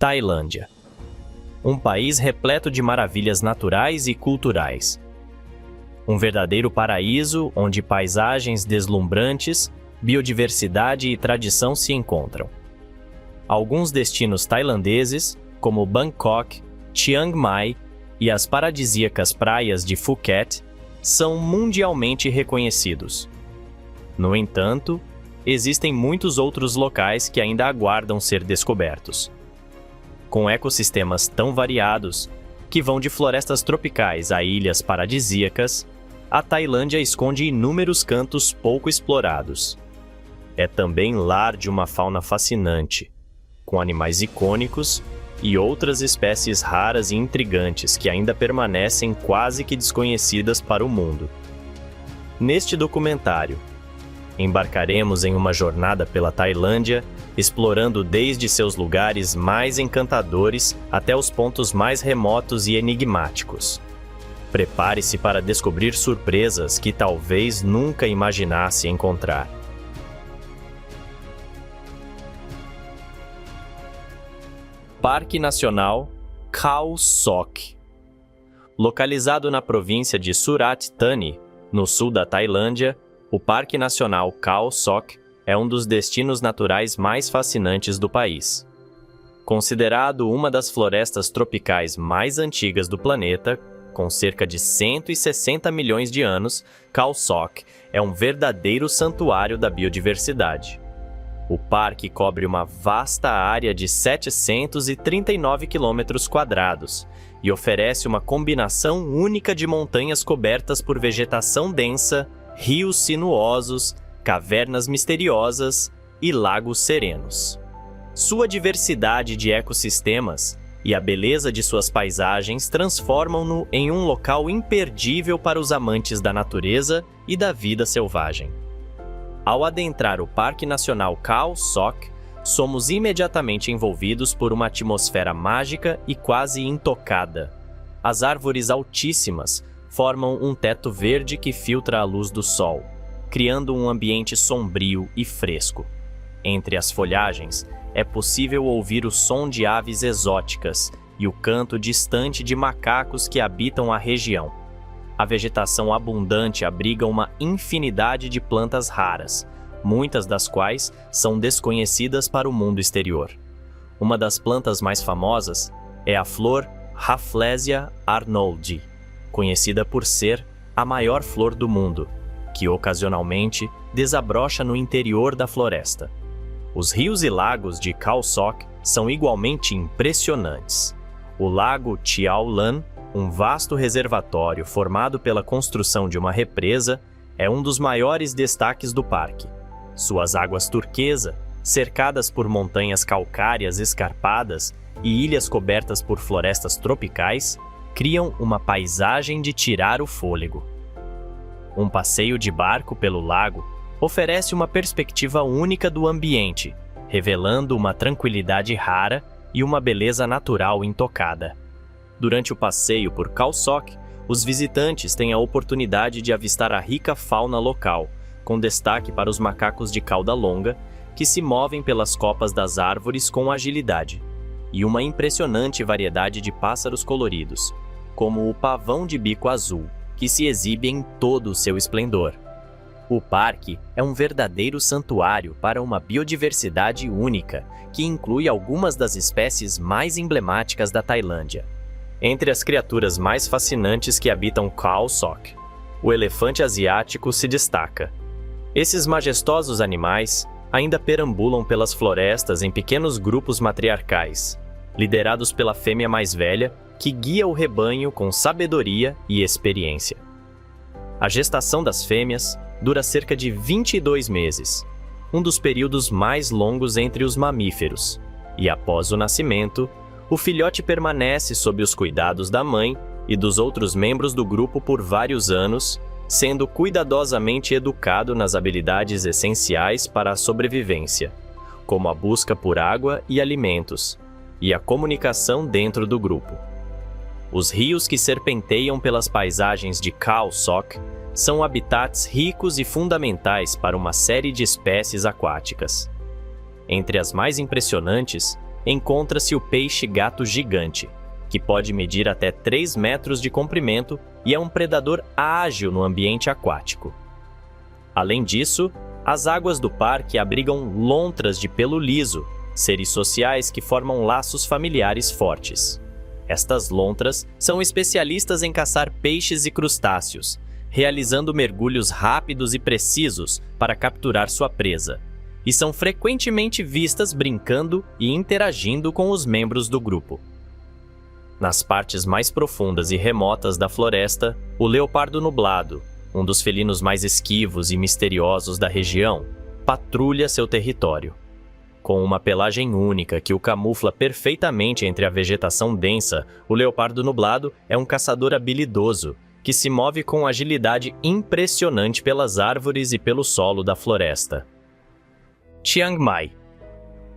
Tailândia. Um país repleto de maravilhas naturais e culturais. Um verdadeiro paraíso onde paisagens deslumbrantes, biodiversidade e tradição se encontram. Alguns destinos tailandeses, como Bangkok, Chiang Mai e as paradisíacas praias de Phuket, são mundialmente reconhecidos. No entanto, existem muitos outros locais que ainda aguardam ser descobertos. Com ecossistemas tão variados, que vão de florestas tropicais a ilhas paradisíacas, a Tailândia esconde inúmeros cantos pouco explorados. É também lar de uma fauna fascinante, com animais icônicos e outras espécies raras e intrigantes que ainda permanecem quase que desconhecidas para o mundo. Neste documentário, embarcaremos em uma jornada pela Tailândia, explorando desde seus lugares mais encantadores até os pontos mais remotos e enigmáticos. Prepare-se para descobrir surpresas que talvez nunca imaginasse encontrar. Parque Nacional Khao Sok. Localizado na província de Surat Thani, no sul da Tailândia, o Parque Nacional Khao Sok é um dos destinos naturais mais fascinantes do país. Considerado uma das florestas tropicais mais antigas do planeta, com cerca de 160 milhões de anos, Khao Sok é um verdadeiro santuário da biodiversidade. O parque cobre uma vasta área de 739 km² e oferece uma combinação única de montanhas cobertas por vegetação densa, rios sinuosos, cavernas misteriosas e lagos serenos. Sua diversidade de ecossistemas e a beleza de suas paisagens transformam-no em um local imperdível para os amantes da natureza e da vida selvagem. Ao adentrar o Parque Nacional Khao Sok, somos imediatamente envolvidos por uma atmosfera mágica e quase intocada. As árvores altíssimas formam um teto verde que filtra a luz do sol, criando um ambiente sombrio e fresco. Entre as folhagens, é possível ouvir o som de aves exóticas e o canto distante de macacos que habitam a região. A vegetação abundante abriga uma infinidade de plantas raras, muitas das quais são desconhecidas para o mundo exterior. Uma das plantas mais famosas é a flor Rafflesia arnoldii, conhecida por ser a maior flor do mundo, que ocasionalmente desabrocha no interior da floresta. Os rios e lagos de Khao Sok são igualmente impressionantes. O lago Chiao Lan, um vasto reservatório formado pela construção de uma represa, é um dos maiores destaques do parque. Suas águas turquesa, cercadas por montanhas calcárias escarpadas e ilhas cobertas por florestas tropicais, criam uma paisagem de tirar o fôlego. Um passeio de barco pelo lago oferece uma perspectiva única do ambiente, revelando uma tranquilidade rara e uma beleza natural intocada. Durante o passeio por Khao Sok, os visitantes têm a oportunidade de avistar a rica fauna local, com destaque para os macacos de cauda longa, que se movem pelas copas das árvores com agilidade, e uma impressionante variedade de pássaros coloridos, como o pavão de bico azul, que se exibe em todo o seu esplendor. O parque é um verdadeiro santuário para uma biodiversidade única, que inclui algumas das espécies mais emblemáticas da Tailândia. Entre as criaturas mais fascinantes que habitam Khao Sok, o elefante asiático se destaca. Esses majestosos animais ainda perambulam pelas florestas em pequenos grupos matriarcais, liderados pela fêmea mais velha, que guia o rebanho com sabedoria e experiência. A gestação das fêmeas dura cerca de 22 meses, um dos períodos mais longos entre os mamíferos, e após o nascimento, o filhote permanece sob os cuidados da mãe e dos outros membros do grupo por vários anos, sendo cuidadosamente educado nas habilidades essenciais para a sobrevivência, como a busca por água e alimentos, e a comunicação dentro do grupo. Os rios que serpenteiam pelas paisagens de Khao Sok são habitats ricos e fundamentais para uma série de espécies aquáticas. Entre as mais impressionantes encontra-se o peixe-gato gigante, que pode medir até 3 metros de comprimento e é um predador ágil no ambiente aquático. Além disso, as águas do parque abrigam lontras de pelo liso, seres sociais que formam laços familiares fortes. Estas lontras são especialistas em caçar peixes e crustáceos, realizando mergulhos rápidos e precisos para capturar sua presa, e são frequentemente vistas brincando e interagindo com os membros do grupo. Nas partes mais profundas e remotas da floresta, o leopardo nublado, um dos felinos mais esquivos e misteriosos da região, patrulha seu território. Com uma pelagem única que o camufla perfeitamente entre a vegetação densa, o leopardo nublado é um caçador habilidoso, que se move com agilidade impressionante pelas árvores e pelo solo da floresta. Chiang Mai.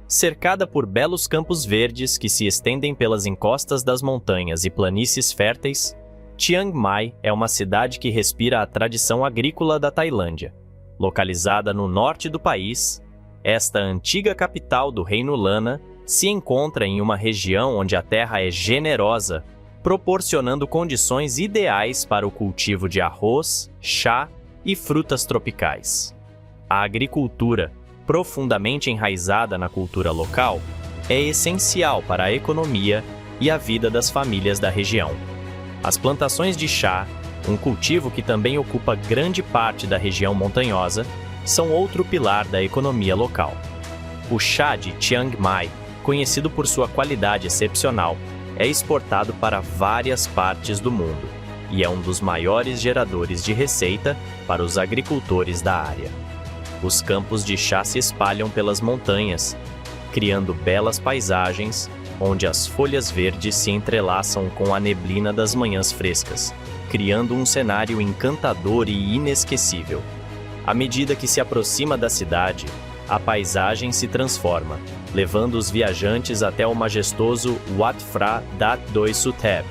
Cercada por belos campos verdes que se estendem pelas encostas das montanhas e planícies férteis, Chiang Mai é uma cidade que respira a tradição agrícola da Tailândia. Localizada no norte do país, esta antiga capital do Reino Lana se encontra em uma região onde a terra é generosa, proporcionando condições ideais para o cultivo de arroz, chá e frutas tropicais. A agricultura, profundamente enraizada na cultura local, é essencial para a economia e a vida das famílias da região. As plantações de chá, um cultivo que também ocupa grande parte da região montanhosa, são outro pilar da economia local. O chá de Chiang Mai, conhecido por sua qualidade excepcional, é exportado para várias partes do mundo e é um dos maiores geradores de receita para os agricultores da área. Os campos de chá se espalham pelas montanhas, criando belas paisagens onde as folhas verdes se entrelaçam com a neblina das manhãs frescas, criando um cenário encantador e inesquecível. À medida que se aproxima da cidade, a paisagem se transforma, levando os viajantes até o majestoso Wat Phra Dat Doi Suthep,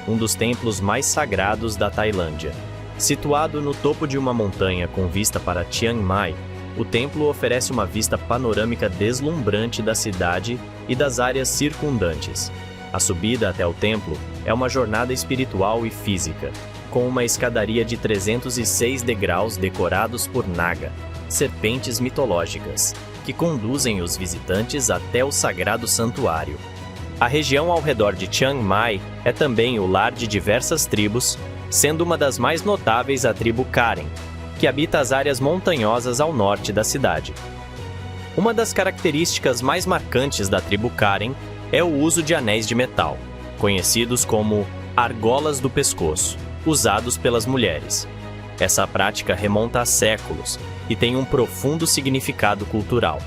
um dos templos mais sagrados da Tailândia. Situado no topo de uma montanha com vista para Chiang Mai, o templo oferece uma vista panorâmica deslumbrante da cidade e das áreas circundantes. A subida até o templo é uma jornada espiritual e física, com uma escadaria de 306 degraus decorados por Naga, serpentes mitológicas, que conduzem os visitantes até o sagrado santuário. A região ao redor de Chiang Mai é também o lar de diversas tribos, sendo uma das mais notáveis a tribo Karen, que habita as áreas montanhosas ao norte da cidade. Uma das características mais marcantes da tribo Karen é o uso de anéis de metal, conhecidos como argolas do pescoço, usados pelas mulheres. Essa prática remonta a séculos e tem um profundo significado cultural.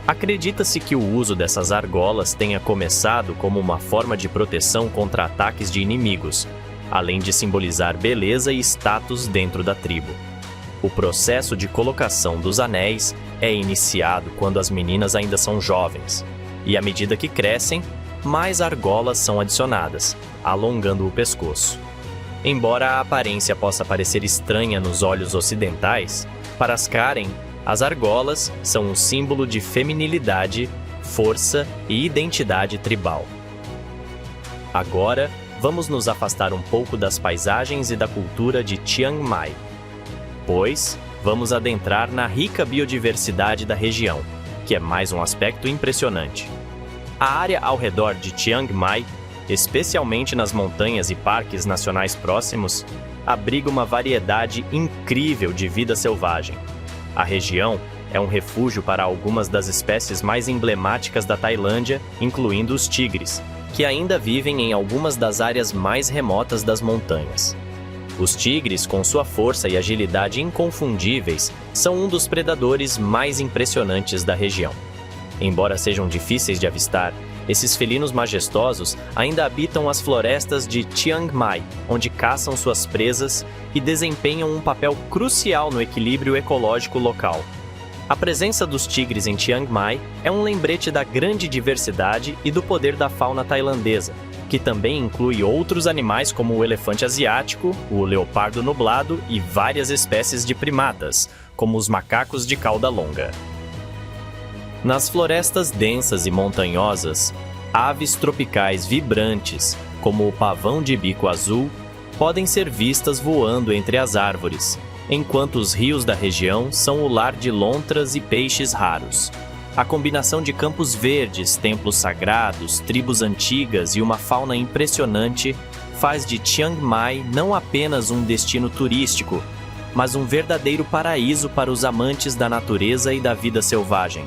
Acredita-se que o uso dessas argolas tenha começado como uma forma de proteção contra ataques de inimigos, além de simbolizar beleza e status dentro da tribo. O processo de colocação dos anéis é iniciado quando as meninas ainda são jovens, e à medida que crescem, mais argolas são adicionadas, alongando o pescoço. Embora a aparência possa parecer estranha nos olhos ocidentais, para as Karen, as argolas são um símbolo de feminilidade, força e identidade tribal. Agora, vamos nos afastar um pouco das paisagens e da cultura de Chiang Mai, pois vamos adentrar na rica biodiversidade da região, que é mais um aspecto impressionante. A área ao redor de Chiang Mai, especialmente nas montanhas e parques nacionais próximos, abriga uma variedade incrível de vida selvagem. A região é um refúgio para algumas das espécies mais emblemáticas da Tailândia, incluindo os tigres, que ainda vivem em algumas das áreas mais remotas das montanhas. Os tigres, com sua força e agilidade inconfundíveis, são um dos predadores mais impressionantes da região. Embora sejam difíceis de avistar, esses felinos majestosos ainda habitam as florestas de Chiang Mai, onde caçam suas presas e desempenham um papel crucial no equilíbrio ecológico local. A presença dos tigres em Chiang Mai é um lembrete da grande diversidade e do poder da fauna tailandesa, que também inclui outros animais como o elefante asiático, o leopardo nublado e várias espécies de primatas, como os macacos de cauda longa. Nas florestas densas e montanhosas, aves tropicais vibrantes, como o pavão de bico azul, podem ser vistas voando entre as árvores, enquanto os rios da região são o lar de lontras e peixes raros. A combinação de campos verdes, templos sagrados, tribos antigas e uma fauna impressionante faz de Chiang Mai não apenas um destino turístico, mas um verdadeiro paraíso para os amantes da natureza e da vida selvagem.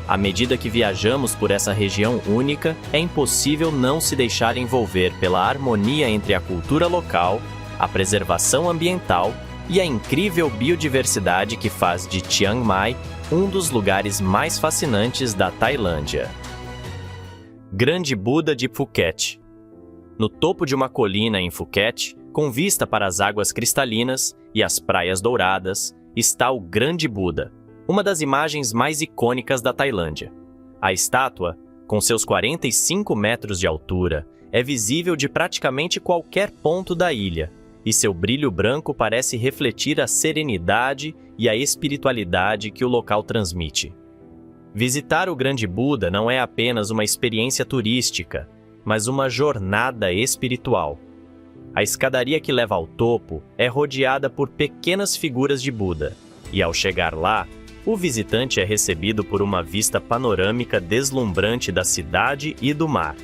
À medida que viajamos por essa região única, é impossível não se deixar envolver pela harmonia entre a cultura local, a preservação ambiental e a incrível biodiversidade que faz de Chiang Mai um dos lugares mais fascinantes da Tailândia. Grande Buda de Phuket. No topo de uma colina em Phuket, com vista para as águas cristalinas e as praias douradas, está o Grande Buda, uma das imagens mais icônicas da Tailândia. A estátua, com seus 45 metros de altura, é visível de praticamente qualquer ponto da ilha, e seu brilho branco parece refletir a serenidade e a espiritualidade que o local transmite. Visitar o Grande Buda não é apenas uma experiência turística, mas uma jornada espiritual. A escadaria que leva ao topo é rodeada por pequenas figuras de Buda, e ao chegar lá, o visitante é recebido por uma vista panorâmica deslumbrante da cidade e do mar.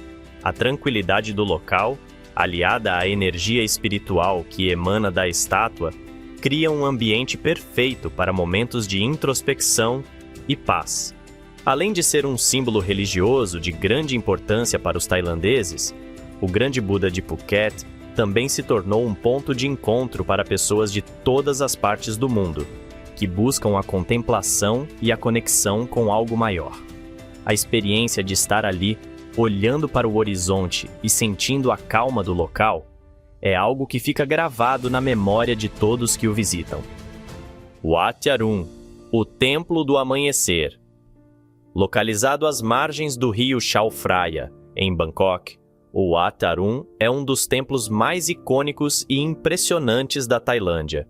A tranquilidade do local, aliada à energia espiritual que emana da estátua, cria um ambiente perfeito para momentos de introspecção e paz. Além de ser um símbolo religioso de grande importância para os tailandeses, o Grande Buda de Phuket também se tornou um ponto de encontro para pessoas de todas as partes do mundo, que buscam a contemplação e a conexão com algo maior. A experiência de estar ali, olhando para o horizonte e sentindo a calma do local, é algo que fica gravado na memória de todos que o visitam. Wat Arun, o Templo do Amanhecer. Localizado às margens do rio Chao Phraya, em Bangkok, o Wat Arun é um dos templos mais icônicos e impressionantes da Tailândia.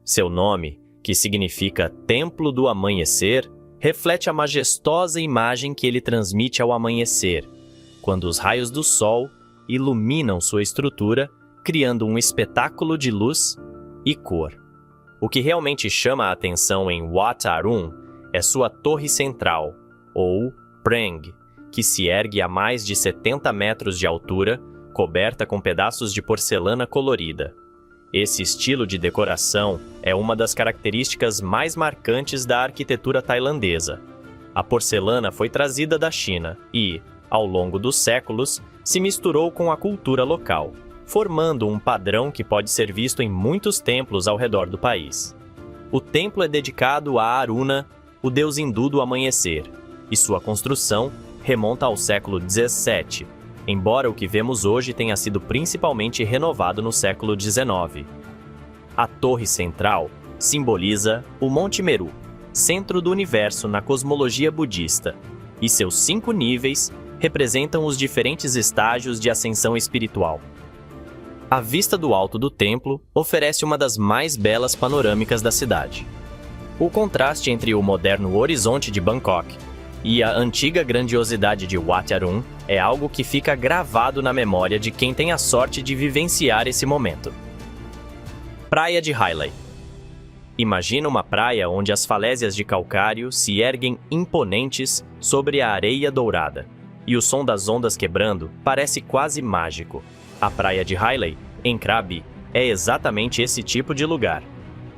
Seu nome, que significa Templo do Amanhecer, reflete a majestosa imagem que ele transmite ao amanhecer, quando os raios do sol iluminam sua estrutura, criando um espetáculo de luz e cor. O que realmente chama a atenção em Wat Arun é sua torre central, ou Preng, que se ergue a mais de 70 metros de altura, coberta com pedaços de porcelana colorida. Esse estilo de decoração é uma das características mais marcantes da arquitetura tailandesa. A porcelana foi trazida da China e, ao longo dos séculos, se misturou com a cultura local, formando um padrão que pode ser visto em muitos templos ao redor do país. O templo é dedicado a Aruna, o deus hindu do amanhecer, e sua construção remonta ao século XVII, embora o que vemos hoje tenha sido principalmente renovado no século XIX. A torre central simboliza o Monte Meru, centro do universo na cosmologia budista, e seus 5 níveis representam os diferentes estágios de ascensão espiritual. A vista do alto do templo oferece uma das mais belas panorâmicas da cidade. O contraste entre o moderno horizonte de Bangkok e a antiga grandiosidade de Wat Arun é algo que fica gravado na memória de quem tem a sorte de vivenciar esse momento. Praia de Hai Lai. Imagina uma praia onde as falésias de calcário se erguem imponentes sobre a areia dourada, e o som das ondas quebrando parece quase mágico. A praia de Hai Lai, em Krabi, é exatamente esse tipo de lugar.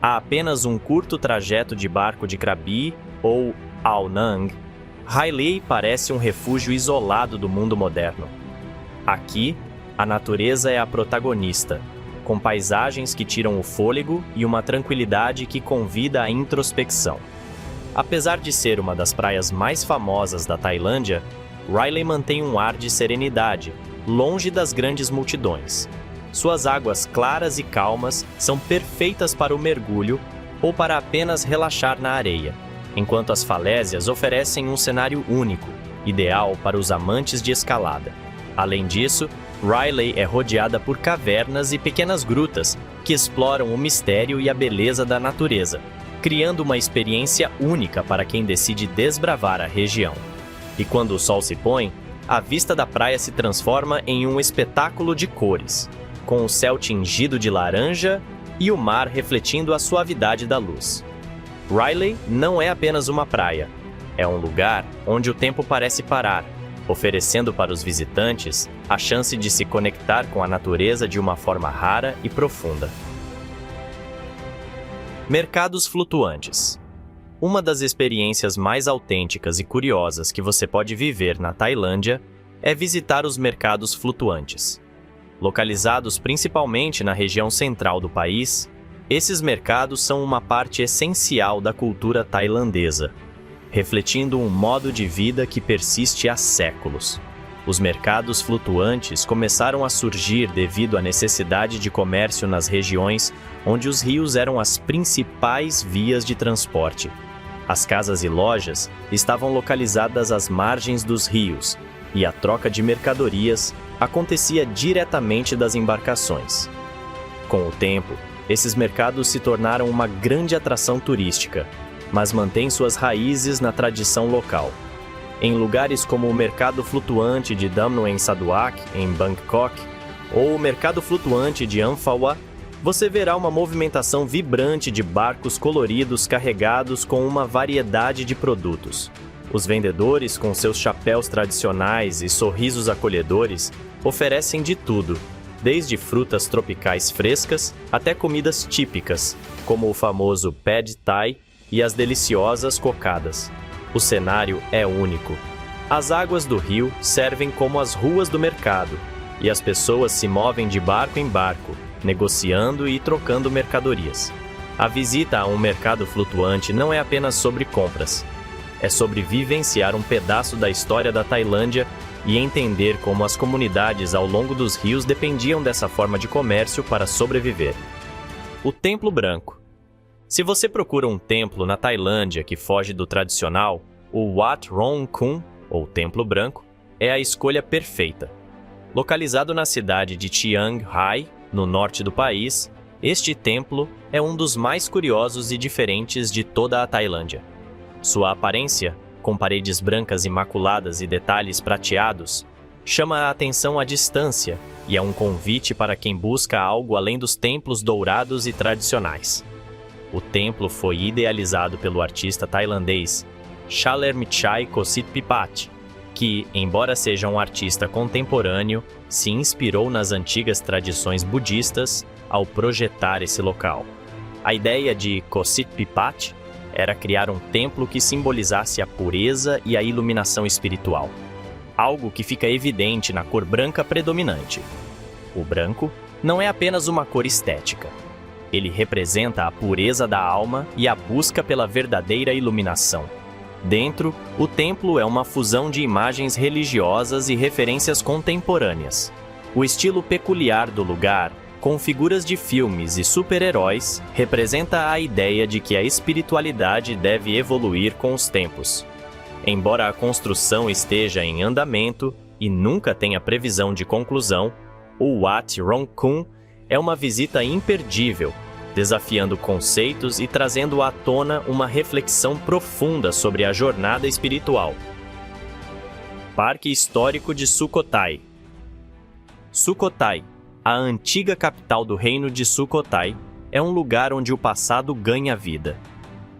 Há apenas um curto trajeto de barco de Krabi ou Ao Nang. Hai Lai parece um refúgio isolado do mundo moderno. Aqui, a natureza é a protagonista, com paisagens que tiram o fôlego e uma tranquilidade que convida à introspecção. Apesar de ser uma das praias mais famosas da Tailândia, Hai Lai mantém um ar de serenidade, longe das grandes multidões. Suas águas claras e calmas são perfeitas para o mergulho ou para apenas relaxar na areia, enquanto as falésias oferecem um cenário único, ideal para os amantes de escalada. Além disso, Hai Lai é rodeada por cavernas e pequenas grutas que exploram o mistério e a beleza da natureza. criando uma experiência única para quem decide desbravar a região. E quando o sol se põe, a vista da praia se transforma em um espetáculo de cores, com o céu tingido de laranja e o mar refletindo a suavidade da luz. Riley não é apenas uma praia, é um lugar onde o tempo parece parar, oferecendo para os visitantes a chance de se conectar com a natureza de uma forma rara e profunda. Mercados flutuantes. Uma das experiências mais autênticas e curiosas que você pode viver na Tailândia é visitar os mercados flutuantes. Localizados principalmente na região central do país, esses mercados são uma parte essencial da cultura tailandesa, refletindo um modo de vida que persiste há séculos. Os mercados flutuantes começaram a surgir devido à necessidade de comércio nas regiões onde os rios eram as principais vias de transporte. As casas e lojas estavam localizadas às margens dos rios, e a troca de mercadorias acontecia diretamente das embarcações. Com o tempo, esses mercados se tornaram uma grande atração turística, mas mantêm suas raízes na tradição local. Em lugares como o Mercado Flutuante de Dam Noen Saduak, em Bangkok, ou o Mercado Flutuante de Amphawa, você verá uma movimentação vibrante de barcos coloridos carregados com uma variedade de produtos. Os vendedores, com seus chapéus tradicionais e sorrisos acolhedores, oferecem de tudo, desde frutas tropicais frescas até comidas típicas, como o famoso Pad Thai e as deliciosas cocadas. O cenário é único. As águas do rio servem como as ruas do mercado, e as pessoas se movem de barco em barco, negociando e trocando mercadorias. A visita a um mercado flutuante não é apenas sobre compras. É sobre vivenciar um pedaço da história da Tailândia e entender como as comunidades ao longo dos rios dependiam dessa forma de comércio para sobreviver. O Templo Branco. Se você procura um templo na Tailândia que foge do tradicional, o Wat Rong Khun, ou Templo Branco, é a escolha perfeita. Localizado na cidade de Chiang Rai, no norte do país, este templo é um dos mais curiosos e diferentes de toda a Tailândia. Sua aparência, com paredes brancas imaculadas e detalhes prateados, chama a atenção à distância e é um convite para quem busca algo além dos templos dourados e tradicionais. O templo foi idealizado pelo artista tailandês Chalermchai Kositpipat, que, embora seja um artista contemporâneo, se inspirou nas antigas tradições budistas ao projetar esse local. A ideia de Kositpipat era criar um templo que simbolizasse a pureza e a iluminação espiritual, algo que fica evidente na cor branca predominante. O branco não é apenas uma cor estética. Ele representa a pureza da alma e a busca pela verdadeira iluminação. Dentro, o templo é uma fusão de imagens religiosas e referências contemporâneas. O estilo peculiar do lugar, com figuras de filmes e super-heróis, representa a ideia de que a espiritualidade deve evoluir com os tempos. Embora a construção esteja em andamento e nunca tenha previsão de conclusão, o Wat Rong Khun é uma visita imperdível, desafiando conceitos e trazendo à tona uma reflexão profunda sobre a jornada espiritual. Parque Histórico de Sukhothai. Sukhothai, a antiga capital do reino de Sukhothai, é um lugar onde o passado ganha vida.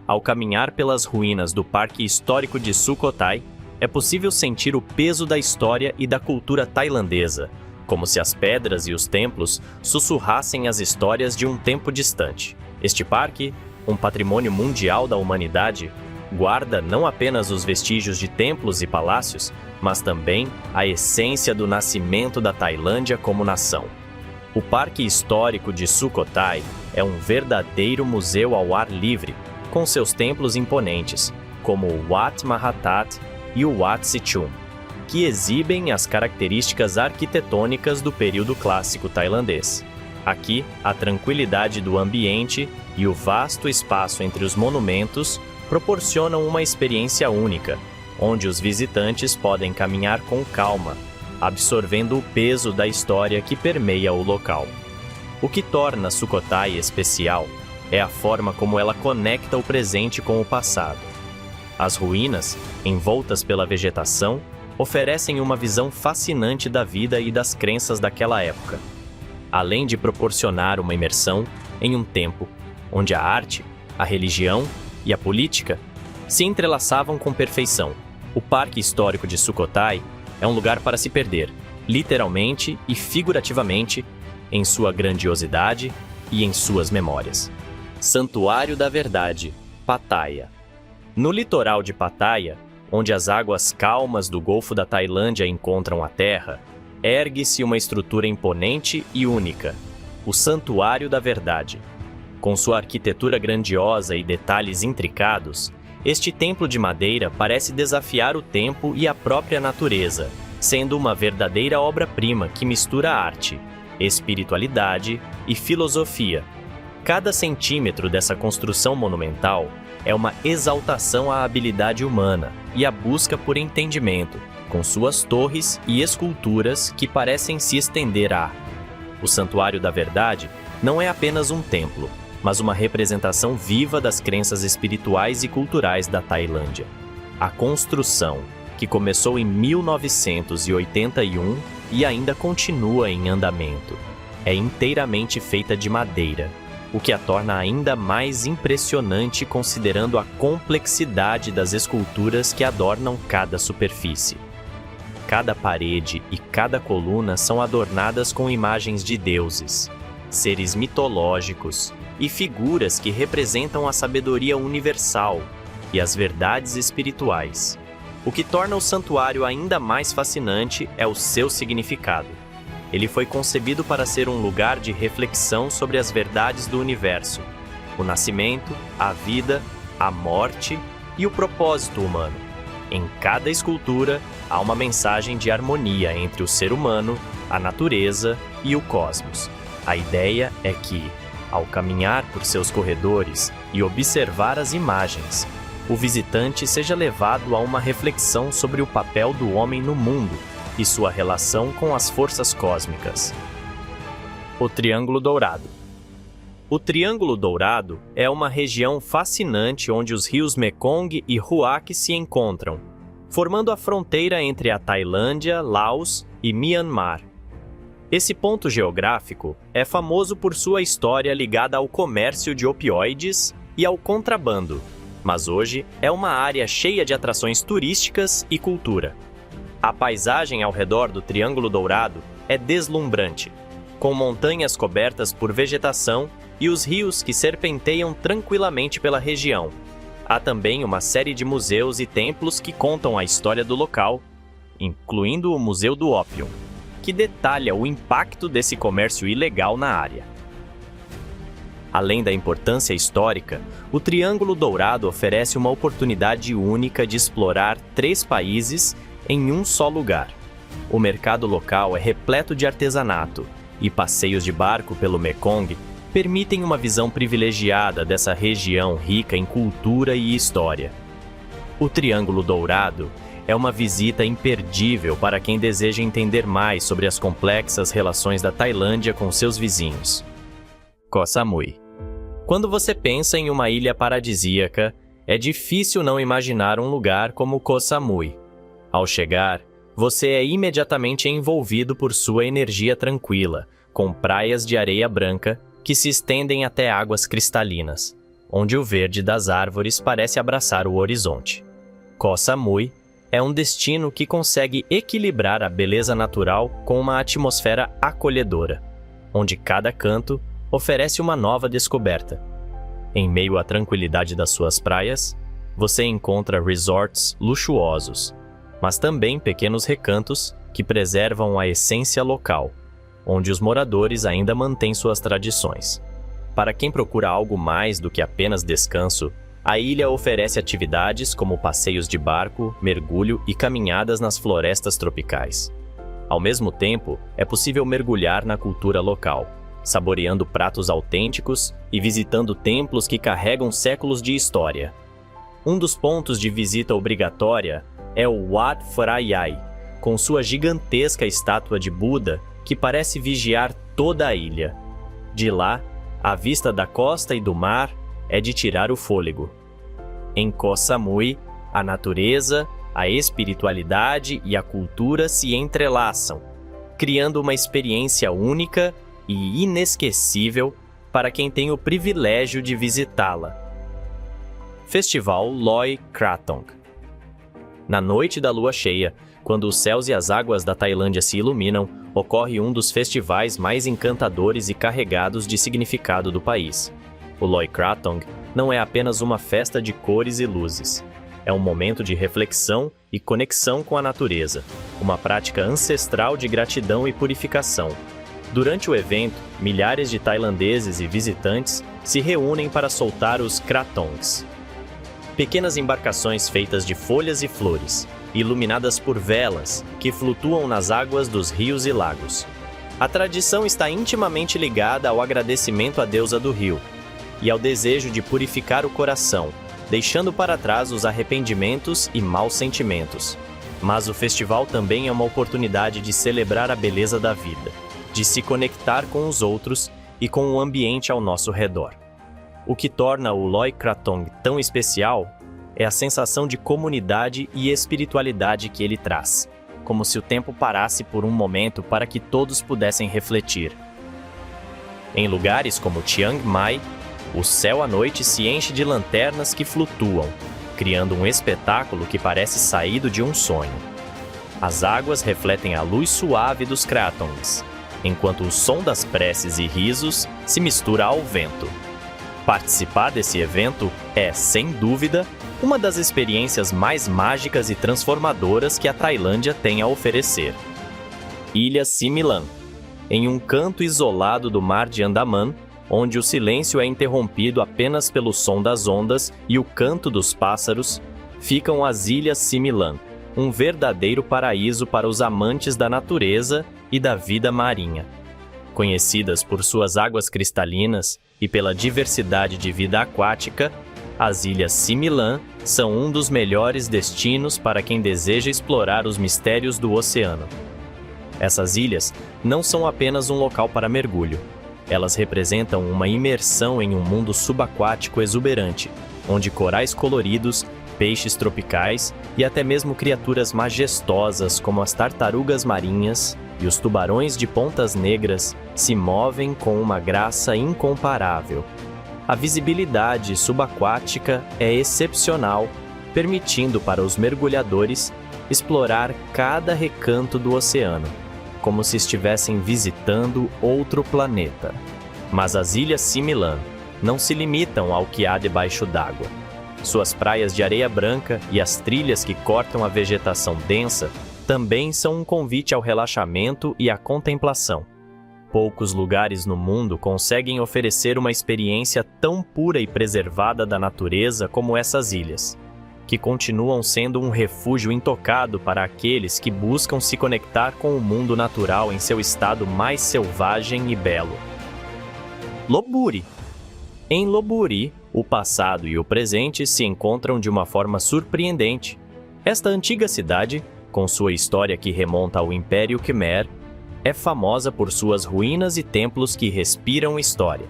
Ao caminhar pelas ruínas do Parque Histórico de Sukhothai, é possível sentir o peso da história e da cultura tailandesa, como se as pedras e os templos sussurrassem as histórias de um tempo distante. Este parque, um patrimônio mundial da humanidade, guarda não apenas os vestígios de templos e palácios, mas também a essência do nascimento da Tailândia como nação. O Parque Histórico de Sukhothai é um verdadeiro museu ao ar livre, com seus templos imponentes, como o Wat Mahathat e o Wat Sichum, que exibem as características arquitetônicas do período clássico tailandês. Aqui, a tranquilidade do ambiente e o vasto espaço entre os monumentos proporcionam uma experiência única, onde os visitantes podem caminhar com calma, absorvendo o peso da história que permeia o local. O que torna Sukhothai especial é a forma como ela conecta o presente com o passado. As ruínas, envoltas pela vegetação, oferecem uma visão fascinante da vida e das crenças daquela época, além de proporcionar uma imersão em um tempo onde a arte, a religião e a política se entrelaçavam com perfeição. O Parque Histórico de Sukhothai é um lugar para se perder, literalmente e figurativamente, em sua grandiosidade e em suas memórias. Santuário da Verdade, Pattaya. No litoral de Pattaya, onde as águas calmas do Golfo da Tailândia encontram a terra, ergue-se uma estrutura imponente e única, o Santuário da Verdade. Com sua arquitetura grandiosa e detalhes intricados, este templo de madeira parece desafiar o tempo e a própria natureza, sendo uma verdadeira obra-prima que mistura arte, espiritualidade e filosofia. Cada centímetro dessa construção monumental é uma exaltação à habilidade humana e à busca por entendimento, com suas torres e esculturas que parecem se estender a... O Santuário da Verdade não é apenas um templo, mas uma representação viva das crenças espirituais e culturais da Tailândia. A construção, que começou em 1981 e ainda continua em andamento, é inteiramente feita de madeira, o que a torna ainda mais impressionante considerando a complexidade das esculturas que adornam cada superfície. Cada parede e cada coluna são adornadas com imagens de deuses, seres mitológicos e figuras que representam a sabedoria universal e as verdades espirituais. O que torna o santuário ainda mais fascinante é o seu significado. Ele foi concebido para ser um lugar de reflexão sobre as verdades do universo, o nascimento, a vida, a morte e o propósito humano. Em cada escultura, há uma mensagem de harmonia entre o ser humano, a natureza e o cosmos. A ideia é que, ao caminhar por seus corredores e observar as imagens, o visitante seja levado a uma reflexão sobre o papel do homem no mundo e sua relação com as forças cósmicas. O Triângulo Dourado. O Triângulo Dourado é uma região fascinante onde os rios Mekong e Huac se encontram, formando a fronteira entre a Tailândia, Laos e Myanmar. Esse ponto geográfico é famoso por sua história ligada ao comércio de opioides e ao contrabando, mas hoje é uma área cheia de atrações turísticas e cultura. A paisagem ao redor do Triângulo Dourado é deslumbrante, com montanhas cobertas por vegetação e os rios que serpenteiam tranquilamente pela região. Há também uma série de museus e templos que contam a história do local, incluindo o Museu do Ópio, que detalha o impacto desse comércio ilegal na área. Além da importância histórica, o Triângulo Dourado oferece uma oportunidade única de explorar 3 países em um só lugar. O mercado local é repleto de artesanato e passeios de barco pelo Mekong permitem uma visão privilegiada dessa região rica em cultura e história. O Triângulo Dourado é uma visita imperdível para quem deseja entender mais sobre as complexas relações da Tailândia com seus vizinhos. Koh Samui. Quando você pensa em uma ilha paradisíaca, é difícil não imaginar um lugar como Koh Samui. Ao chegar, você é imediatamente envolvido por sua energia tranquila, com praias de areia branca que se estendem até águas cristalinas, onde o verde das árvores parece abraçar o horizonte. Koh Samui é um destino que consegue equilibrar a beleza natural com uma atmosfera acolhedora, onde cada canto oferece uma nova descoberta. Em meio à tranquilidade das suas praias, você encontra resorts luxuosos, mas também pequenos recantos que preservam a essência local, onde os moradores ainda mantêm suas tradições. Para quem procura algo mais do que apenas descanso, a ilha oferece atividades como passeios de barco, mergulho e caminhadas nas florestas tropicais. Ao mesmo tempo, é possível mergulhar na cultura local, saboreando pratos autênticos e visitando templos que carregam séculos de história. Um dos pontos de visita obrigatória é o Wat Phra-yai, com sua gigantesca estátua de Buda que parece vigiar toda a ilha. De lá, A vista da costa e do mar é de tirar o fôlego. Em Koh Samui, a natureza, a espiritualidade e a cultura se entrelaçam, criando uma experiência única e inesquecível para quem tem o privilégio de visitá-la. Festival Loy Krathong. Na noite da lua cheia, quando os céus e as águas da Tailândia se iluminam, ocorre um dos festivais mais encantadores e carregados de significado do país. O Loy Krathong não é apenas uma festa de cores e luzes. É um momento de reflexão e conexão com a natureza, uma prática ancestral de gratidão e purificação. Durante o evento, milhares de tailandeses e visitantes se reúnem para soltar os krathongs, pequenas embarcações feitas de folhas e flores, iluminadas por velas que flutuam nas águas dos rios e lagos. A tradição está intimamente ligada ao agradecimento à deusa do rio e ao desejo de purificar o coração, deixando para trás os arrependimentos e maus sentimentos. Mas o festival também é uma oportunidade de celebrar a beleza da vida, de se conectar com os outros e com o ambiente ao nosso redor. O que torna o Loy Krathong tão especial é a sensação de comunidade e espiritualidade que ele traz, como se o tempo parasse por um momento para que todos pudessem refletir. Em lugares como Chiang Mai, o céu à noite se enche de lanternas que flutuam, criando um espetáculo que parece saído de um sonho. As águas refletem a luz suave dos krathongs, enquanto o som das preces e risos se mistura ao vento. Participar desse evento é, sem dúvida, uma das experiências mais mágicas e transformadoras que a Tailândia tem a oferecer. Ilha Similan. Em um canto isolado do mar de Andaman, onde o silêncio é interrompido apenas pelo som das ondas e o canto dos pássaros, ficam as Ilhas Similan, um verdadeiro paraíso para os amantes da natureza e da vida marinha. Conhecidas por suas águas cristalinas e pela diversidade de vida aquática, as Ilhas Similan são um dos melhores destinos para quem deseja explorar os mistérios do oceano. Essas ilhas não são apenas um local para mergulho. Elas representam uma imersão em um mundo subaquático exuberante, onde corais coloridos, peixes tropicais e até mesmo criaturas majestosas como as tartarugas marinhas e os tubarões de pontas negras se movem com uma graça incomparável. A visibilidade subaquática é excepcional, permitindo para os mergulhadores explorar cada recanto do oceano, como se estivessem visitando outro planeta. Mas as Ilhas Similan não se limitam ao que há debaixo d'água. Suas praias de areia branca e as trilhas que cortam a vegetação densa também são um convite ao relaxamento e à contemplação. Poucos lugares no mundo conseguem oferecer uma experiência tão pura e preservada da natureza como essas ilhas, que continuam sendo um refúgio intocado para aqueles que buscam se conectar com o mundo natural em seu estado mais selvagem e belo. Lopburi. Em Lopburi, o passado e o presente se encontram de uma forma surpreendente. Esta antiga cidade, com sua história que remonta ao Império Khmer, é famosa por suas ruínas e templos que respiram história.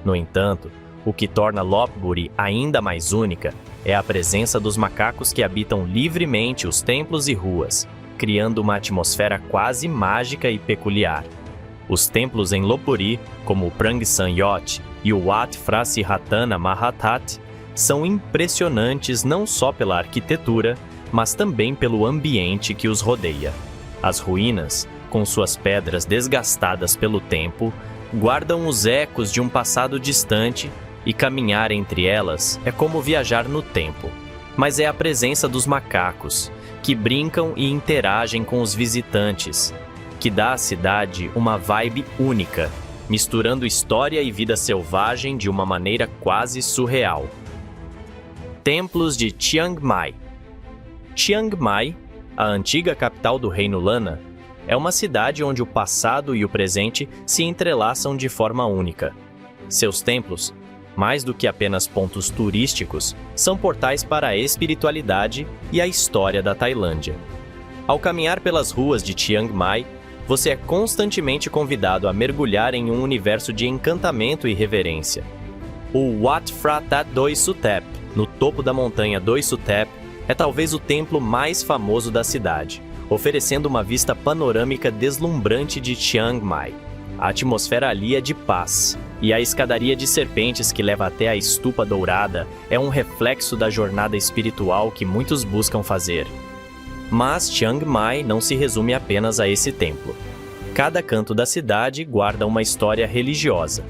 No entanto, o que torna Lopburi ainda mais única é a presença dos macacos que habitam livremente os templos e ruas, criando uma atmosfera quase mágica e peculiar. Os templos em Lopburi, como o Prang San Yot e o Wat Phra Sihratana Mahathat, são impressionantes não só pela arquitetura, mas também pelo ambiente que os rodeia. As ruínas, com suas pedras desgastadas pelo tempo, guardam os ecos de um passado distante e caminhar entre elas é como viajar no tempo. Mas é a presença dos macacos, que brincam e interagem com os visitantes, que dá à cidade uma vibe única, misturando história e vida selvagem de uma maneira quase surreal. Templos de Chiang Mai. Chiang Mai, a antiga capital do Reino Lana, é uma cidade onde o passado e o presente se entrelaçam de forma única. Seus templos, mais do que apenas pontos turísticos, são portais para a espiritualidade e a história da Tailândia. Ao caminhar pelas ruas de Chiang Mai, você é constantemente convidado a mergulhar em um universo de encantamento e reverência. O Wat Phra Tat Doi Suthep, no topo da montanha Doi Suthep, é talvez o templo mais famoso da cidade, oferecendo uma vista panorâmica deslumbrante de Chiang Mai. A atmosfera ali é de paz, e a escadaria de serpentes que leva até a estupa dourada é um reflexo da jornada espiritual que muitos buscam fazer. Mas Chiang Mai não se resume apenas a esse templo. Cada canto da cidade guarda uma história religiosa,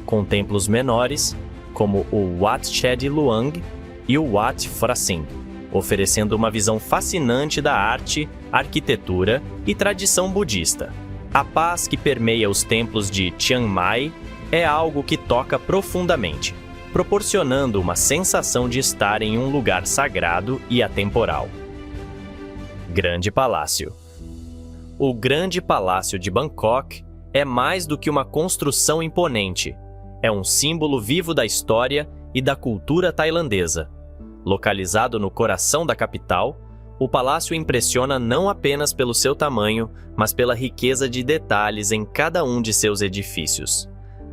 com templos menores, como o Wat Chedi Luang e o Wat Phra Sin, oferecendo uma visão fascinante da arte, arquitetura e tradição budista. A paz que permeia os templos de Chiang Mai é algo que toca profundamente, proporcionando uma sensação de estar em um lugar sagrado e atemporal. Grande Palácio. O Grande Palácio de Bangkok é mais do que uma construção imponente. É um símbolo vivo da história e da cultura tailandesa. Localizado no coração da capital, o palácio impressiona não apenas pelo seu tamanho, mas pela riqueza de detalhes em cada um de seus edifícios.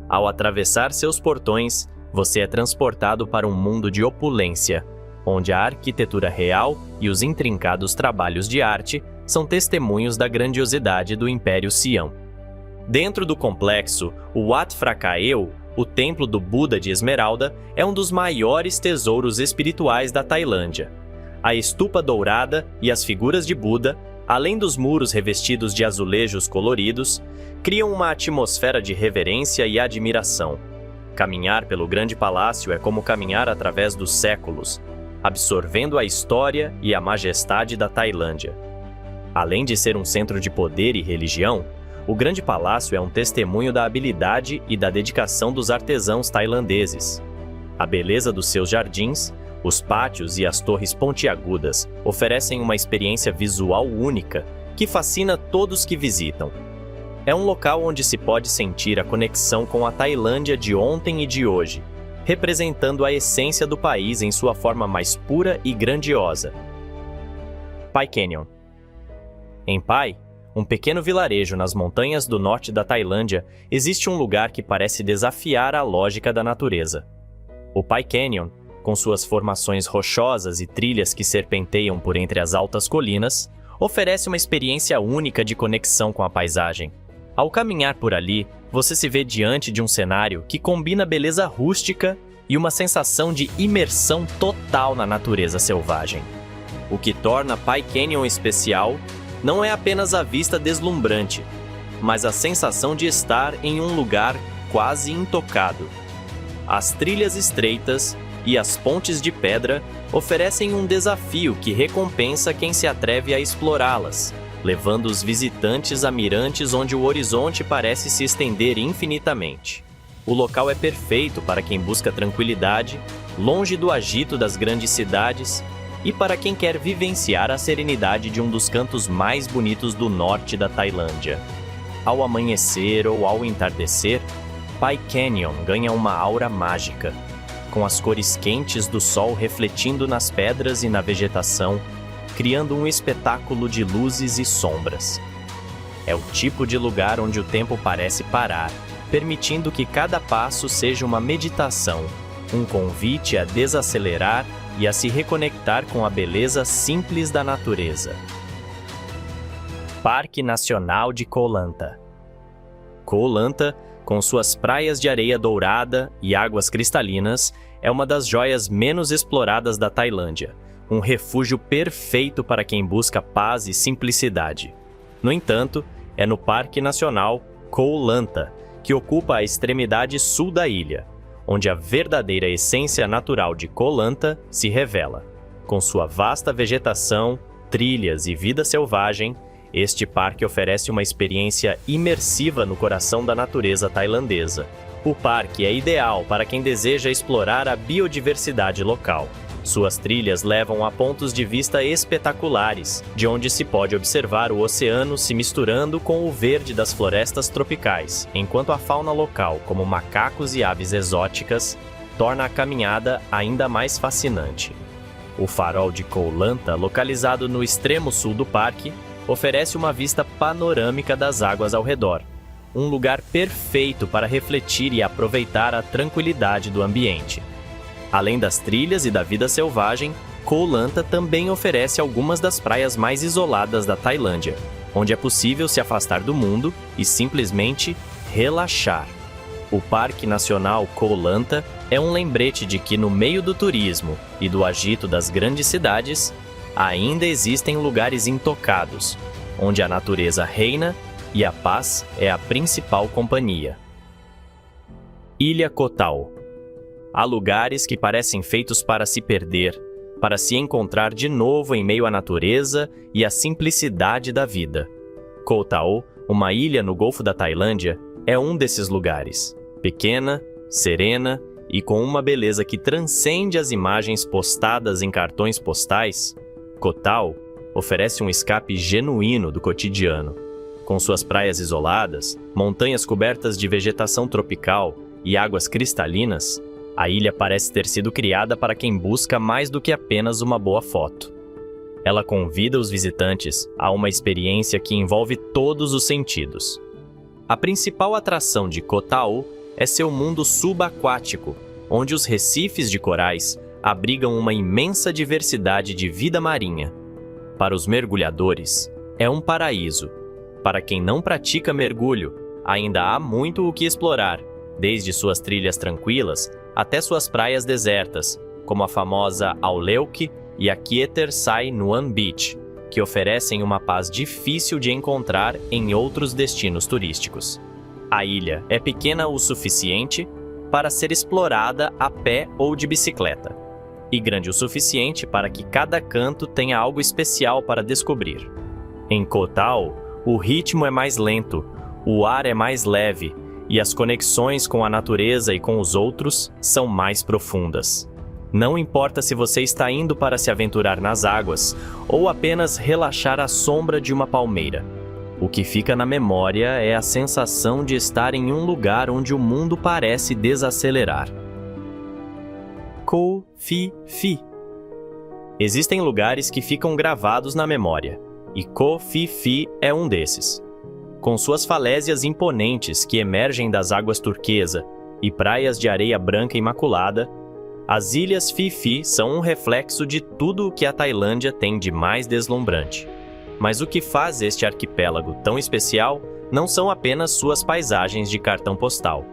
Ao atravessar seus portões, você é transportado para um mundo de opulência, onde a arquitetura real e os intrincados trabalhos de arte são testemunhos da grandiosidade do Império Siam. Dentro do complexo, o Wat Phra Kaew, o Templo do Buda de Esmeralda, é um dos maiores tesouros espirituais da Tailândia. A estupa dourada e as figuras de Buda, além dos muros revestidos de azulejos coloridos, criam uma atmosfera de reverência e admiração. Caminhar pelo Grande Palácio é como caminhar através dos séculos, absorvendo a história e a majestade da Tailândia. Além de ser um centro de poder e religião, o Grande Palácio é um testemunho da habilidade e da dedicação dos artesãos tailandeses. A beleza dos seus jardins, os pátios e as torres pontiagudas oferecem uma experiência visual única que fascina todos que visitam. É um local onde se pode sentir a conexão com a Tailândia de ontem e de hoje, representando a essência do país em sua forma mais pura e grandiosa. Pai Canyon. Em Pai, um pequeno vilarejo nas montanhas do norte da Tailândia, existe um lugar que parece desafiar a lógica da natureza. O Pai Canyon, com suas formações rochosas e trilhas que serpenteiam por entre as altas colinas, oferece uma experiência única de conexão com a paisagem. Ao caminhar por ali, você se vê diante de um cenário que combina beleza rústica e uma sensação de imersão total na natureza selvagem. O que torna Pai Canyon especial não é apenas a vista deslumbrante, mas a sensação de estar em um lugar quase intocado. As trilhas estreitas e as pontes de pedra oferecem um desafio que recompensa quem se atreve a explorá-las, levando os visitantes a mirantes onde o horizonte parece se estender infinitamente. O local é perfeito para quem busca tranquilidade, longe do agito das grandes cidades, e para quem quer vivenciar a serenidade de um dos cantos mais bonitos do norte da Tailândia. Ao amanhecer ou ao entardecer, Pai Canyon ganha uma aura mágica, com as cores quentes do sol refletindo nas pedras e na vegetação, criando um espetáculo de luzes e sombras. É o tipo de lugar onde o tempo parece parar, permitindo que cada passo seja uma meditação, um convite a desacelerar e a se reconectar com a beleza simples da natureza. Parque Nacional de Koh Lanta. Koh Lanta, com suas praias de areia dourada e águas cristalinas, é uma das joias menos exploradas da Tailândia, um refúgio perfeito para quem busca paz e simplicidade. No entanto, é no Parque Nacional Koh Lanta que ocupa a extremidade sul da ilha, onde a verdadeira essência natural de Koh Lanta se revela. Com sua vasta vegetação, trilhas e vida selvagem, este parque oferece uma experiência imersiva no coração da natureza tailandesa. O parque é ideal para quem deseja explorar a biodiversidade local. Suas trilhas levam a pontos de vista espetaculares, de onde se pode observar o oceano se misturando com o verde das florestas tropicais, enquanto a fauna local, como macacos e aves exóticas, torna a caminhada ainda mais fascinante. O farol de Koh Lanta, localizado no extremo sul do parque, oferece uma vista panorâmica das águas ao redor, um lugar perfeito para refletir e aproveitar a tranquilidade do ambiente. Além das trilhas e da vida selvagem, Koh Lanta também oferece algumas das praias mais isoladas da Tailândia, onde é possível se afastar do mundo e simplesmente relaxar. O Parque Nacional Koh Lanta é um lembrete de que no meio do turismo e do agito das grandes cidades, ainda existem lugares intocados, onde a natureza reina e a paz é a principal companhia. Ilha Koh Tao. Há lugares que parecem feitos para se perder, para se encontrar de novo em meio à natureza e à simplicidade da vida. Koh Tao, uma ilha no Golfo da Tailândia, é um desses lugares. Pequena, serena e com uma beleza que transcende as imagens postadas em cartões postais, Koh Tao oferece um escape genuíno do cotidiano. Com suas praias isoladas, montanhas cobertas de vegetação tropical e águas cristalinas, a ilha parece ter sido criada para quem busca mais do que apenas uma boa foto. Ela convida os visitantes a uma experiência que envolve todos os sentidos. A principal atração de Koh Tao é seu mundo subaquático, onde os recifes de corais abrigam uma imensa diversidade de vida marinha. Para os mergulhadores, é um paraíso. Para quem não pratica mergulho, ainda há muito o que explorar, desde suas trilhas tranquilas até suas praias desertas, como a famosa Ao Leuke e a Kieter Sai Nuan Beach, que oferecem uma paz difícil de encontrar em outros destinos turísticos. A ilha é pequena o suficiente para ser explorada a pé ou de bicicleta, e grande o suficiente para que cada canto tenha algo especial para descobrir. Em Koh Tao, o ritmo é mais lento, o ar é mais leve e as conexões com a natureza e com os outros são mais profundas. Não importa se você está indo para se aventurar nas águas ou apenas relaxar à sombra de uma palmeira. O que fica na memória é a sensação de estar em um lugar onde o mundo parece desacelerar. Koh Phi Phi. Existem lugares que ficam gravados na memória, e Koh Phi Phi é um desses. Com suas falésias imponentes que emergem das águas turquesa e praias de areia branca imaculada, as ilhas Phi Phi são um reflexo de tudo o que a Tailândia tem de mais deslumbrante. Mas o que faz este arquipélago tão especial não são apenas suas paisagens de cartão postal.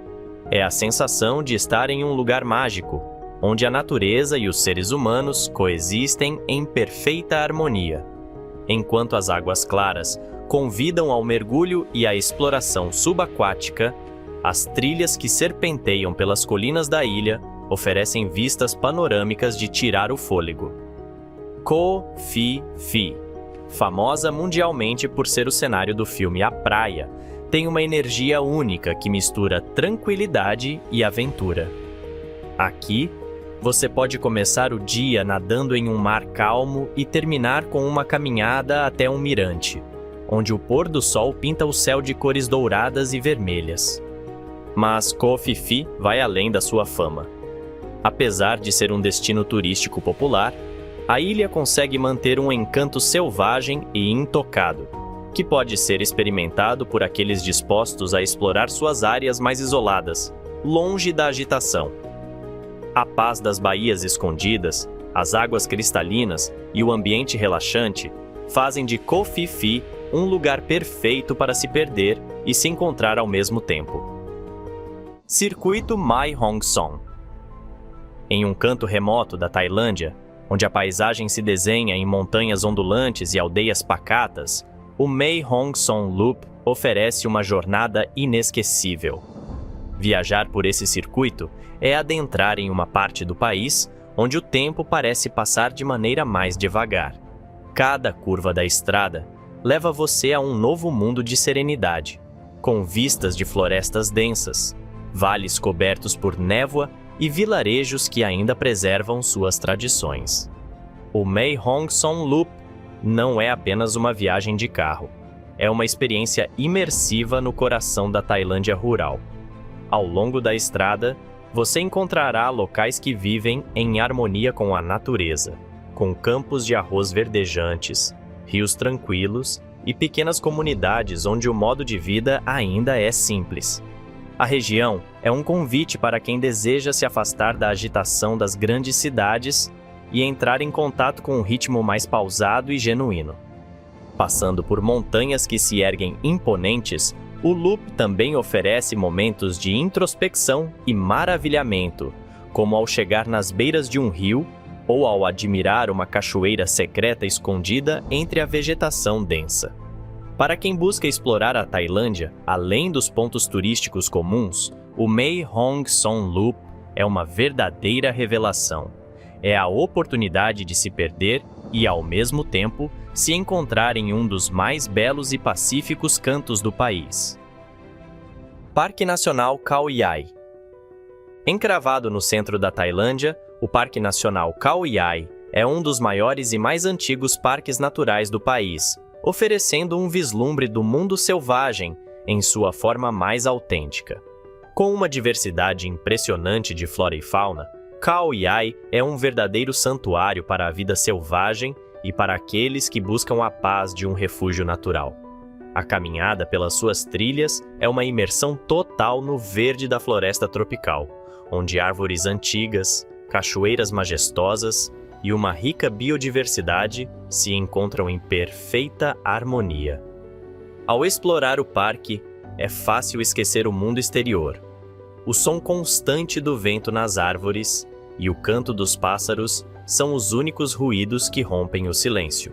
É a sensação de estar em um lugar mágico, onde a natureza e os seres humanos coexistem em perfeita harmonia. Enquanto as águas claras convidam ao mergulho e à exploração subaquática, as trilhas que serpenteiam pelas colinas da ilha oferecem vistas panorâmicas de tirar o fôlego. Koh Phi Phi, famosa mundialmente por ser o cenário do filme A Praia, tem uma energia única que mistura tranquilidade e aventura. Aqui, você pode começar o dia nadando em um mar calmo e terminar com uma caminhada até um mirante, onde o pôr do sol pinta o céu de cores douradas e vermelhas. Mas Koh Phi Phi vai além da sua fama. Apesar de ser um destino turístico popular, a ilha consegue manter um encanto selvagem e intocado, que pode ser experimentado por aqueles dispostos a explorar suas áreas mais isoladas, longe da agitação. A paz das baías escondidas, as águas cristalinas e o ambiente relaxante fazem de Koh Phi Phi um lugar perfeito para se perder e se encontrar ao mesmo tempo. Circuito Mae Hong Son. Em um canto remoto da Tailândia, onde a paisagem se desenha em montanhas ondulantes e aldeias pacatas, o Mae Hong Son Loop oferece uma jornada inesquecível. Viajar por esse circuito é adentrar em uma parte do país onde o tempo parece passar de maneira mais devagar. Cada curva da estrada leva você a um novo mundo de serenidade, com vistas de florestas densas, vales cobertos por névoa e vilarejos que ainda preservam suas tradições. O Mae Hong Son Loop não é apenas uma viagem de carro, é uma experiência imersiva no coração da Tailândia rural. Ao longo da estrada, você encontrará locais que vivem em harmonia com a natureza, com campos de arroz verdejantes, rios tranquilos e pequenas comunidades onde o modo de vida ainda é simples. A região é um convite para quem deseja se afastar da agitação das grandes cidades e entrar em contato com um ritmo mais pausado e genuíno. Passando por montanhas que se erguem imponentes, o Loop também oferece momentos de introspecção e maravilhamento, como ao chegar nas beiras de um rio ou ao admirar uma cachoeira secreta escondida entre a vegetação densa. Para quem busca explorar a Tailândia, além dos pontos turísticos comuns, o Mae Hong Son Loop é uma verdadeira revelação. É a oportunidade de se perder e, ao mesmo tempo, se encontrar em um dos mais belos e pacíficos cantos do país. Parque Nacional Khao Yai. Encravado no centro da Tailândia, o Parque Nacional Khao Yai é um dos maiores e mais antigos parques naturais do país, oferecendo um vislumbre do mundo selvagem em sua forma mais autêntica. Com uma diversidade impressionante de flora e fauna, Khao Yai é um verdadeiro santuário para a vida selvagem e para aqueles que buscam a paz de um refúgio natural. A caminhada pelas suas trilhas é uma imersão total no verde da floresta tropical, onde árvores antigas, cachoeiras majestosas e uma rica biodiversidade se encontram em perfeita harmonia. Ao explorar o parque, é fácil esquecer o mundo exterior. O som constante do vento nas árvores e o canto dos pássaros são os únicos ruídos que rompem o silêncio.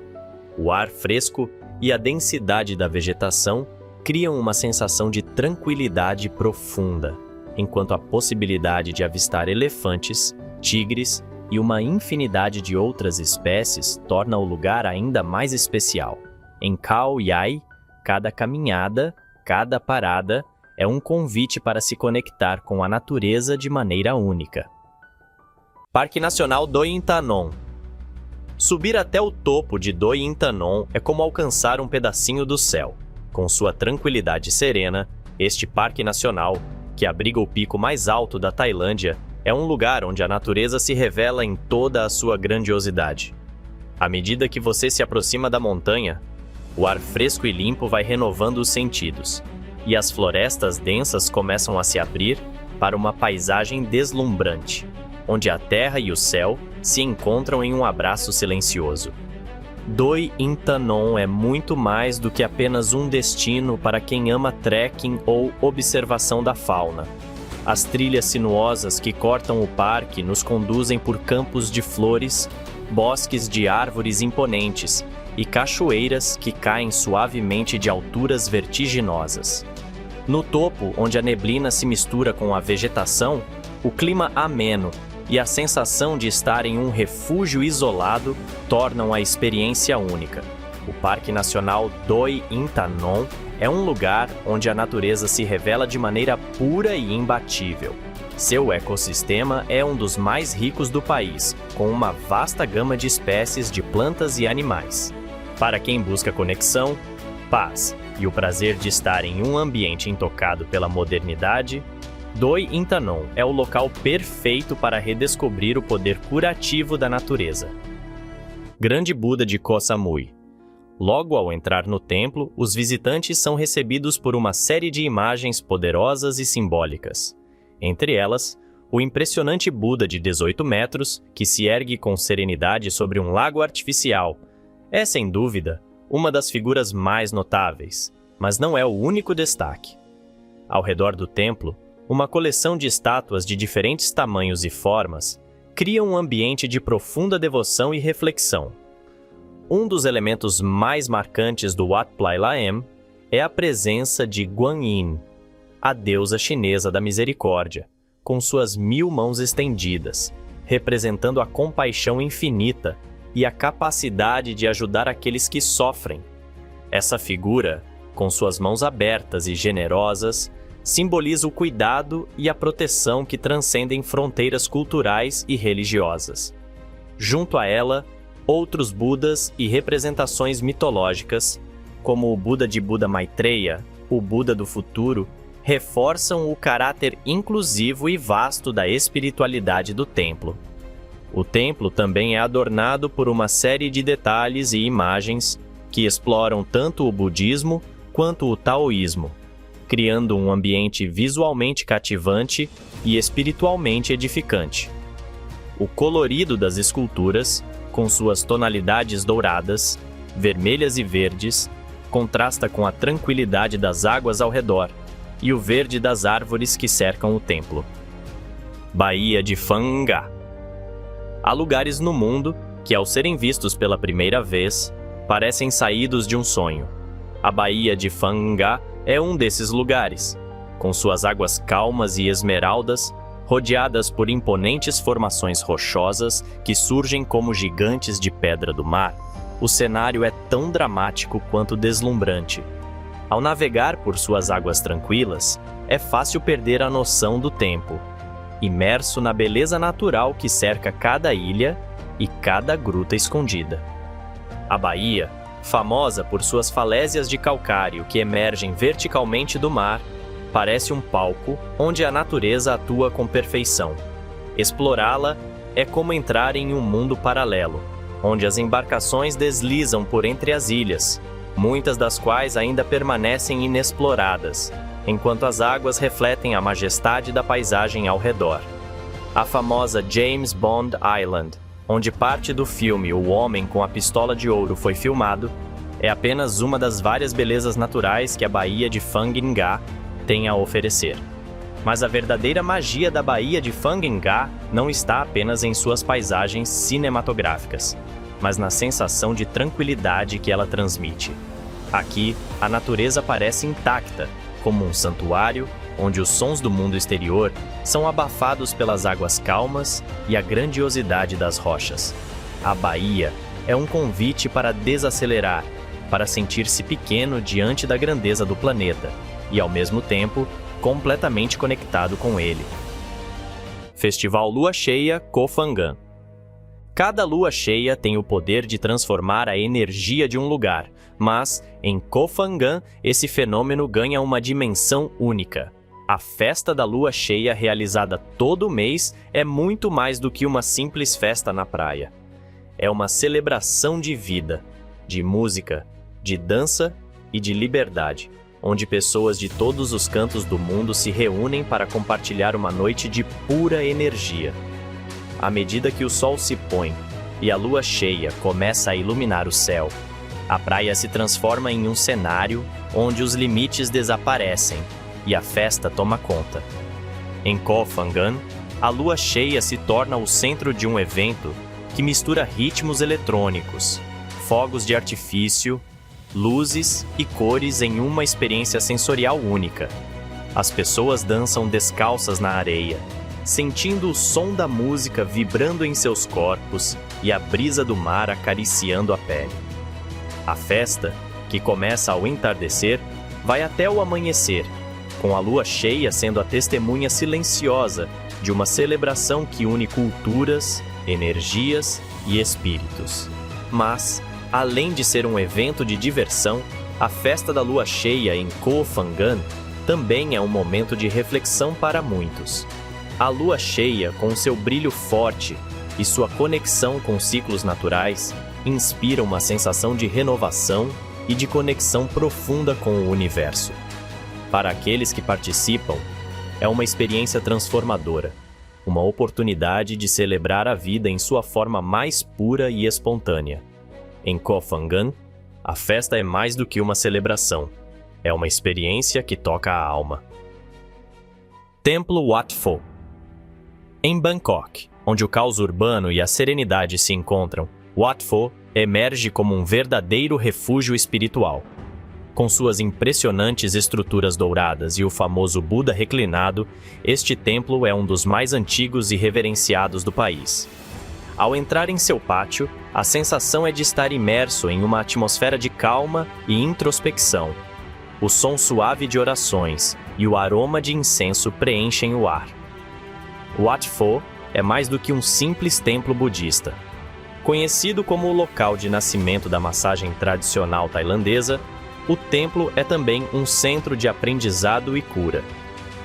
O ar fresco e a densidade da vegetação criam uma sensação de tranquilidade profunda, enquanto a possibilidade de avistar elefantes, tigres e uma infinidade de outras espécies torna o lugar ainda mais especial. Em Khao Yai, cada caminhada, cada parada é um convite para se conectar com a natureza de maneira única. Parque Nacional Doi Inthanon. Subir até o topo de Doi Inthanon é como alcançar um pedacinho do céu. Com sua tranquilidade serena, este parque nacional, que abriga o pico mais alto da Tailândia, é um lugar onde a natureza se revela em toda a sua grandiosidade. À medida que você se aproxima da montanha, o ar fresco e limpo vai renovando os sentidos, e as florestas densas começam a se abrir para uma paisagem deslumbrante, onde a terra e o céu se encontram em um abraço silencioso. Doi Inthanon é muito mais do que apenas um destino para quem ama trekking ou observação da fauna. As trilhas sinuosas que cortam o parque nos conduzem por campos de flores, bosques de árvores imponentes e cachoeiras que caem suavemente de alturas vertiginosas. No topo, onde a neblina se mistura com a vegetação, o clima ameno e a sensação de estar em um refúgio isolado tornam a experiência única. O Parque Nacional Doi Inthanon é um lugar onde a natureza se revela de maneira pura e imbatível. Seu ecossistema é um dos mais ricos do país, com uma vasta gama de espécies de plantas e animais. Para quem busca conexão, paz e o prazer de estar em um ambiente intocado pela modernidade, Doi Inthanon é o local perfeito para redescobrir o poder curativo da natureza. Grande Buda de Koh Samui. Logo ao entrar no templo, os visitantes são recebidos por uma série de imagens poderosas e simbólicas. Entre elas, o impressionante Buda de 18 metros, que se ergue com serenidade sobre um lago artificial, é, sem dúvida, uma das figuras mais notáveis, mas não é o único destaque. Ao redor do templo, uma coleção de estátuas de diferentes tamanhos e formas cria um ambiente de profunda devoção e reflexão. Um dos elementos mais marcantes do Wat Plai Laem é a presença de Guan Yin, a deusa chinesa da misericórdia, com suas 1000 mãos estendidas, representando a compaixão infinita e a capacidade de ajudar aqueles que sofrem. Essa figura, com suas mãos abertas e generosas, simboliza o cuidado e a proteção que transcendem fronteiras culturais e religiosas. Junto a ela, outros Budas e representações mitológicas, como o Buda de Buda Maitreya, o Buda do futuro, reforçam o caráter inclusivo e vasto da espiritualidade do templo. O templo também é adornado por uma série de detalhes e imagens que exploram tanto o budismo quanto o taoísmo, criando um ambiente visualmente cativante e espiritualmente edificante. O colorido das esculturas, com suas tonalidades douradas, vermelhas e verdes, contrasta com a tranquilidade das águas ao redor e o verde das árvores que cercam o templo. Baía de Phang-nga. Há lugares no mundo que, ao serem vistos pela primeira vez, parecem saídos de um sonho. A Baía de Phang-nga é um desses lugares, com suas águas calmas e esmeraldas, rodeadas por imponentes formações rochosas que surgem como gigantes de pedra do mar. O cenário é tão dramático quanto deslumbrante. Ao navegar por suas águas tranquilas, é fácil perder a noção do tempo, imerso na beleza natural que cerca cada ilha e cada gruta escondida. A baía, famosa por suas falésias de calcário que emergem verticalmente do mar, parece um palco onde a natureza atua com perfeição. Explorá-la é como entrar em um mundo paralelo, onde as embarcações deslizam por entre as ilhas, muitas das quais ainda permanecem inexploradas, enquanto as águas refletem a majestade da paisagem ao redor. A famosa James Bond Island, onde parte do filme O Homem com a Pistola de Ouro foi filmado, é apenas uma das várias belezas naturais que a Baía de Phang-nga tem a oferecer. Mas a verdadeira magia da Baía de Phang-nga não está apenas em suas paisagens cinematográficas, mas na sensação de tranquilidade que ela transmite. Aqui, a natureza parece intacta, como um santuário onde os sons do mundo exterior são abafados pelas águas calmas e a grandiosidade das rochas. A baía é um convite para desacelerar, para sentir-se pequeno diante da grandeza do planeta e, ao mesmo tempo, completamente conectado com ele. Festival Lua Cheia Koh Phangan. Cada lua cheia tem o poder de transformar a energia de um lugar, mas, em Koh Phangan, esse fenômeno ganha uma dimensão única. A festa da lua cheia, realizada todo mês, é muito mais do que uma simples festa na praia. É uma celebração de vida, de música, de dança e de liberdade, onde pessoas de todos os cantos do mundo se reúnem para compartilhar uma noite de pura energia. À medida que o sol se põe e a lua cheia começa a iluminar o céu, a praia se transforma em um cenário onde os limites desaparecem e a festa toma conta. Em Koh Phangan, a lua cheia se torna o centro de um evento que mistura ritmos eletrônicos, fogos de artifício, luzes e cores em uma experiência sensorial única. As pessoas dançam descalças na areia, sentindo o som da música vibrando em seus corpos e a brisa do mar acariciando a pele. A festa, que começa ao entardecer, vai até o amanhecer, com a lua cheia sendo a testemunha silenciosa de uma celebração que une culturas, energias e espíritos. Mas, além de ser um evento de diversão, a festa da lua cheia em Koh Phangan também é um momento de reflexão para muitos. A lua cheia, com seu brilho forte e sua conexão com ciclos naturais, inspira uma sensação de renovação e de conexão profunda com o universo. Para aqueles que participam, é uma experiência transformadora, uma oportunidade de celebrar a vida em sua forma mais pura e espontânea. Em Koh Phangan, a festa é mais do que uma celebração, é uma experiência que toca a alma. Templo Wat Pho. Em Bangkok, onde o caos urbano e a serenidade se encontram, Wat Pho emerge como um verdadeiro refúgio espiritual. Com suas impressionantes estruturas douradas e o famoso Buda reclinado, este templo é um dos mais antigos e reverenciados do país. Ao entrar em seu pátio, a sensação é de estar imerso em uma atmosfera de calma e introspecção. O som suave de orações e o aroma de incenso preenchem o ar. Wat Pho é mais do que um simples templo budista. Conhecido como o local de nascimento da massagem tradicional tailandesa, o templo é também um centro de aprendizado e cura.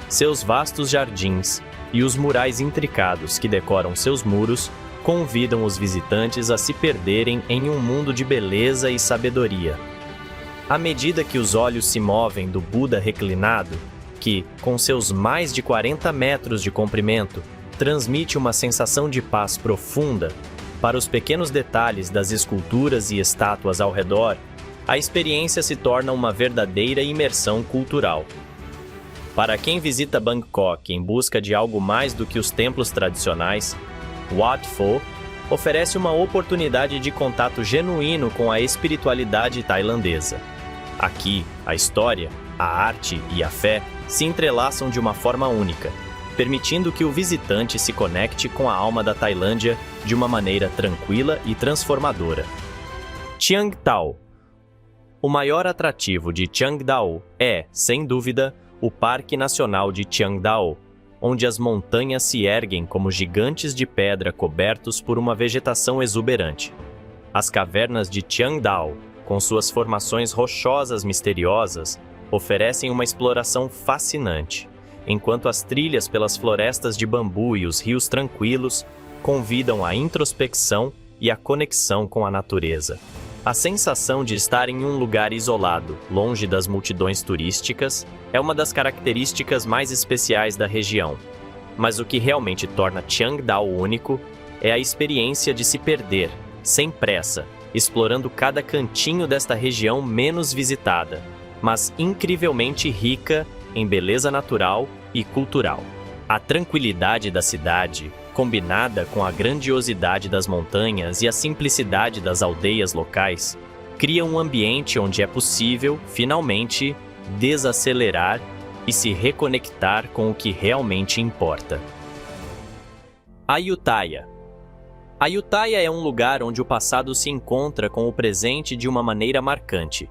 Seus vastos jardins e os murais intricados que decoram seus muros convidam os visitantes a se perderem em um mundo de beleza e sabedoria. À medida que os olhos se movem do Buda reclinado, que, com seus mais de 40 metros de comprimento, transmite uma sensação de paz profunda, para os pequenos detalhes das esculturas e estátuas ao redor, a experiência se torna uma verdadeira imersão cultural. Para quem visita Bangkok em busca de algo mais do que os templos tradicionais, Wat Pho oferece uma oportunidade de contato genuíno com a espiritualidade tailandesa. Aqui, a história, a arte e a fé se entrelaçam de uma forma única, permitindo que o visitante se conecte com a alma da Tailândia de uma maneira tranquila e transformadora. Chiang Thao. O maior atrativo de Chiang Dao é, sem dúvida, o Parque Nacional de Chiang Dao, onde as montanhas se erguem como gigantes de pedra cobertos por uma vegetação exuberante. As cavernas de Chiang Dao, com suas formações rochosas misteriosas, oferecem uma exploração fascinante, enquanto as trilhas pelas florestas de bambu e os rios tranquilos convidam à introspecção e à conexão com a natureza. A sensação de estar em um lugar isolado, longe das multidões turísticas, é uma das características mais especiais da região. Mas o que realmente torna Chiang Dao único é a experiência de se perder, sem pressa, explorando cada cantinho desta região menos visitada, mas incrivelmente rica em beleza natural e cultural. A tranquilidade da cidade, combinada com a grandiosidade das montanhas e a simplicidade das aldeias locais, cria um ambiente onde é possível, finalmente, desacelerar e se reconectar com o que realmente importa. Ayutthaya. Ayutthaya é um lugar onde o passado se encontra com o presente de uma maneira marcante,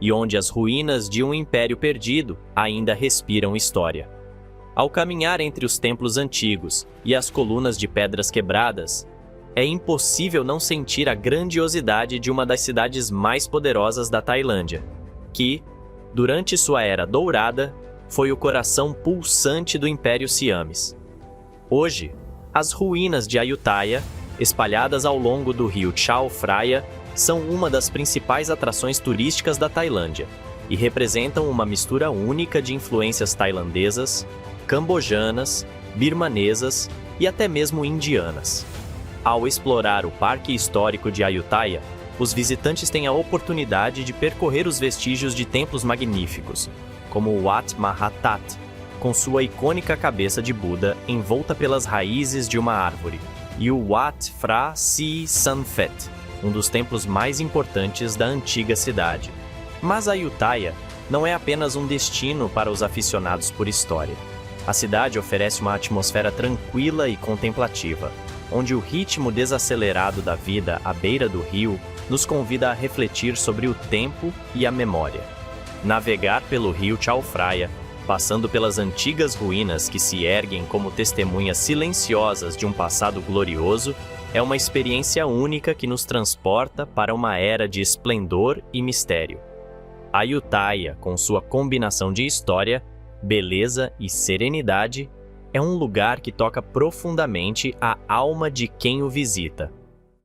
e onde as ruínas de um império perdido ainda respiram história. Ao caminhar entre os templos antigos e as colunas de pedras quebradas, é impossível não sentir a grandiosidade de uma das cidades mais poderosas da Tailândia, que, durante sua era dourada, foi o coração pulsante do Império Siames. Hoje, as ruínas de Ayutthaya, espalhadas ao longo do rio Chao Phraya, são uma das principais atrações turísticas da Tailândia e representam uma mistura única de influências tailandesas, cambojanas, birmanesas e até mesmo indianas. Ao explorar o Parque Histórico de Ayutthaya, os visitantes têm a oportunidade de percorrer os vestígios de templos magníficos, como o Wat Mahathat, com sua icônica cabeça de Buda envolta pelas raízes de uma árvore, e o Wat Phra Si Samphet, um dos templos mais importantes da antiga cidade. Mas Ayutthaya não é apenas um destino para os aficionados por história. A cidade oferece uma atmosfera tranquila e contemplativa, onde o ritmo desacelerado da vida à beira do rio nos convida a refletir sobre o tempo e a memória. Navegar pelo rio Chao Phraya, passando pelas antigas ruínas que se erguem como testemunhas silenciosas de um passado glorioso, é uma experiência única que nos transporta para uma era de esplendor e mistério. Ayutthaya, com sua combinação de história, beleza e serenidade, é um lugar que toca profundamente a alma de quem o visita.